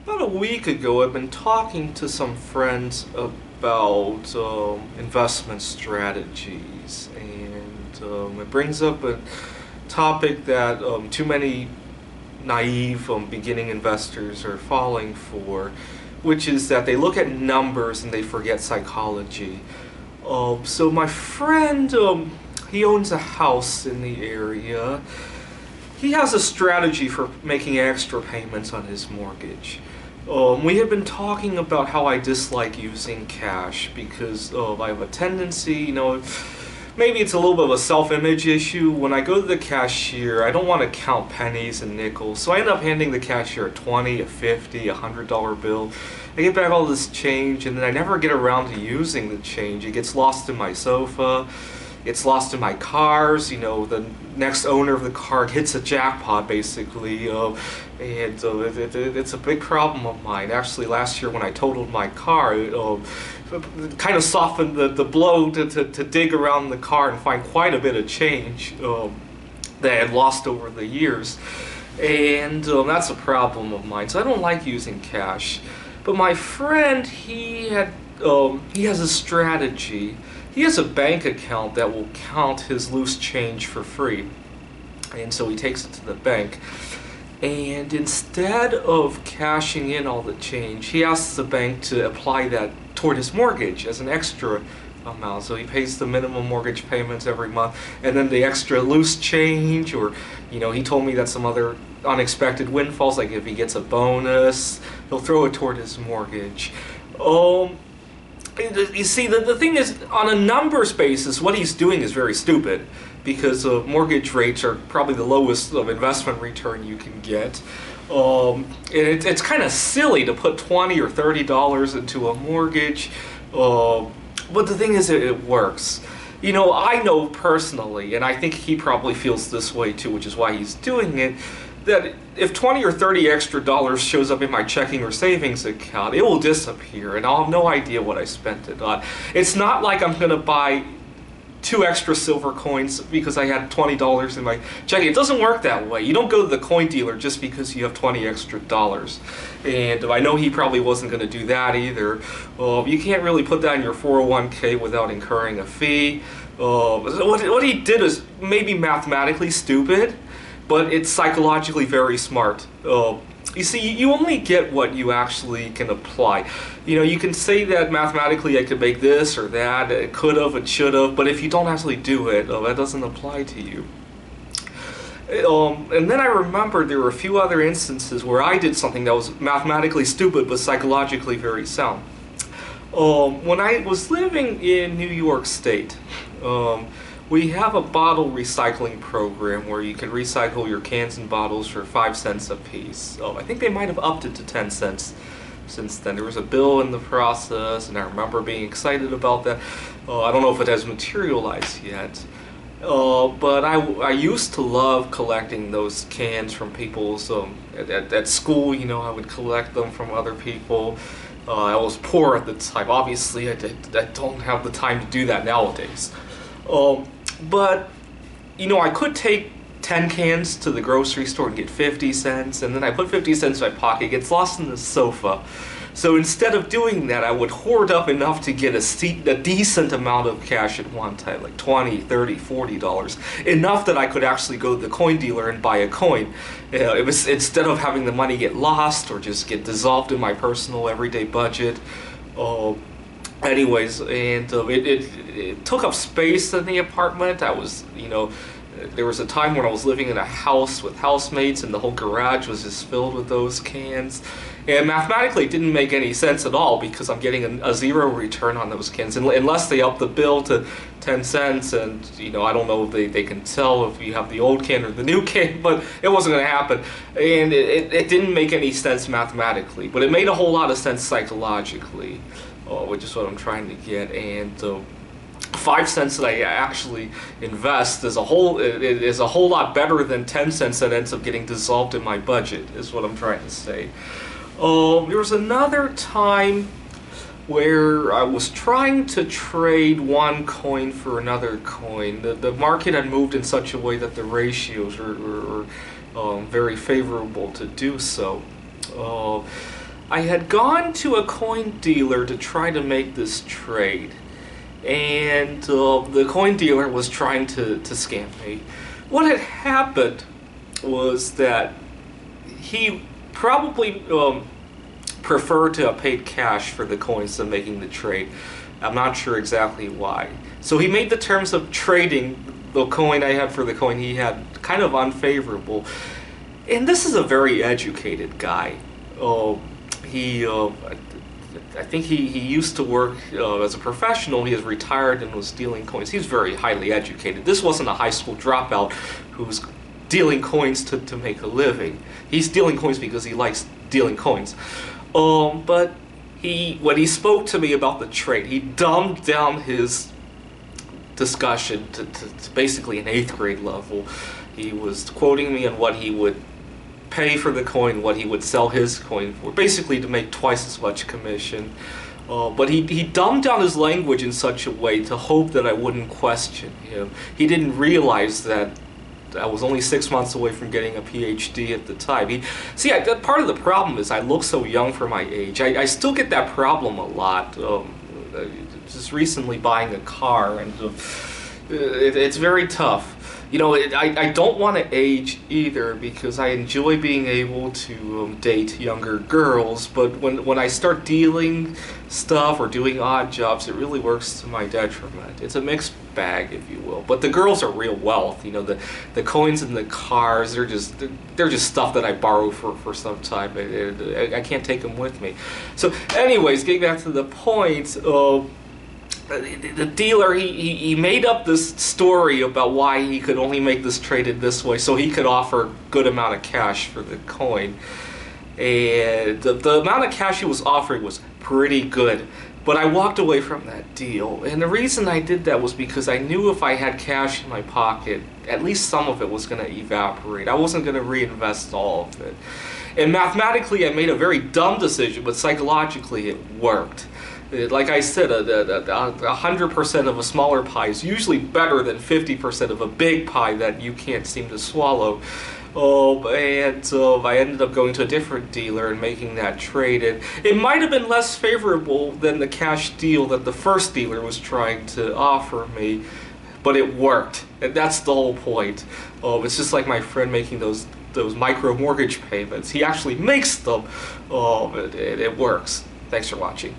About a week ago, I've been talking to some friends about investment strategies, and it brings up a topic that too many naive beginning investors are falling for, which is that they look at numbers and they forget psychology. So my friend, he owns a house in the area. He has a strategy for making extra payments on his mortgage. We have been talking about how I dislike using cash because I have a tendency, maybe it's a little bit of a self-image issue. When I go to the cashier, I don't want to count pennies and nickels, so I end up handing the cashier a 20, a 50, $100 bill. I get back all this change, and then I never get around to using the change. It gets lost in my sofa. It's lost in my cars. The next owner of the car hits a jackpot, basically, and it's a big problem of mine. Actually, last year when I totaled my car, it kind of softened the blow to dig around the car and find quite a bit of change that I had lost over the years. And that's a problem of mine. So I don't like using cash. But my friend, he has a strategy. He has a bank account that will count his loose change for free. And so he takes it to the bank. And instead of cashing in all the change, he asks the bank to apply that toward his mortgage as an extra amount. So he pays the minimum mortgage payments every month, and then the extra loose change, or he told me that some other unexpected windfalls, like if he gets a bonus, he'll throw it toward his mortgage. You see, the thing is, on a numbers basis, what he's doing is very stupid, because mortgage rates are probably the lowest of investment return you can get. It's kind of silly to put $20 or $30 into a mortgage, but the thing is, it works. I know personally, and I think he probably feels this way too, which is why he's doing it, that if 20 or 30 extra dollars shows up in my checking or savings account, it will disappear, and I'll have no idea what I spent it on. It's not like I'm going to buy 2 extra silver coins because I had $20 in my checking. It doesn't work that way. You don't go to the coin dealer just because you have 20 extra dollars. And I know he probably wasn't going to do that either. You can't really put that in your 401k without incurring a fee. What he did is maybe mathematically stupid, but it's psychologically very smart. You see, you only get what you actually can apply. You can say that mathematically I could make this or that, it could have, it should have, but if you don't actually do it, that doesn't apply to you. And then I remembered there were a few other instances where I did something that was mathematically stupid but psychologically very sound. When I was living in New York State, we have a bottle recycling program where you can recycle your cans and bottles for 5 cents a piece. I think they might have upped it to 10 cents since then. There was a bill in the process, and I remember being excited about that. I don't know if it has materialized yet. But I used to love collecting those cans from people's, at school, I would collect them from other people. I was poor at the time. Obviously, I don't have the time to do that nowadays. But, I could take 10 cans to the grocery store and get 50 cents, and then I put 50 cents in my pocket. It gets lost in the sofa. So instead of doing that, I would hoard up enough to get a decent amount of cash at one time, like $20, $30, $40. Enough that I could actually go to the coin dealer and buy a coin. It was, instead of having the money get lost or just get dissolved in my personal everyday budget. Anyways, and it took up space in the apartment. There was a time when I was living in a house with housemates, and the whole garage was just filled with those cans. And mathematically, it didn't make any sense at all because I'm getting a zero return on those cans, unless they up the bill to 10 cents. And I don't know if they can tell if you have the old can or the new can, but it wasn't going to happen. And it didn't make any sense mathematically, but it made a whole lot of sense psychologically. Which is what I'm trying to get, and 5 cents that I actually invest is a whole lot better than 10 cents that ends up getting dissolved in my budget, is what I'm trying to say. There was another time where I was trying to trade one coin for another coin. The market had moved in such a way that the ratios were very favorable to do so. I had gone to a coin dealer to try to make this trade, and the coin dealer was trying to scam me. What had happened was that he probably preferred to have paid cash for the coins than making the trade. I'm not sure exactly why. So he made the terms of trading the coin I had for the coin he had kind of unfavorable. And this is a very educated guy. I think he used to work as a professional. He has retired and was dealing coins. He's very highly educated. This wasn't a high school dropout who was dealing coins to make a living. He's dealing coins because he likes dealing coins. But when he spoke to me about the trade, he dumbed down his discussion to basically an 8th grade level. He was quoting me on what he would pay for the coin, what he would sell his coin for, basically to make twice as much commission. But he dumbed down his language in such a way to hope that I wouldn't question him. He didn't realize that I was only 6 months away from getting a PhD at the time. Part of the problem is I look so young for my age. I still get that problem a lot. Just recently buying a car, and it's very tough. You know, I don't want to age either because I enjoy being able to date younger girls, but when I start dealing stuff or doing odd jobs, it really works to my detriment. It's a mixed bag, if you will. But the girls are real wealth. You know, the coins and the cars, they're just stuff that I borrow for some time. I can't take them with me. So anyways, getting back to the point, the dealer, he made up this story about why he could only make this traded this way so he could offer a good amount of cash for the coin. And the amount of cash he was offering was pretty good, but I walked away from that deal. And the reason I did that was because I knew if I had cash in my pocket, at least some of it was going to evaporate. I wasn't going to reinvest all of it. And mathematically I made a very dumb decision, but psychologically it worked. Like I said, 100% of a smaller pie is usually better than 50% of a big pie that you can't seem to swallow. I ended up going to a different dealer and making that trade. And it might have been less favorable than the cash deal that the first dealer was trying to offer me, but it worked. And that's the whole point. It's just like my friend making those micro mortgage payments. He actually makes them. It works. Thanks for watching.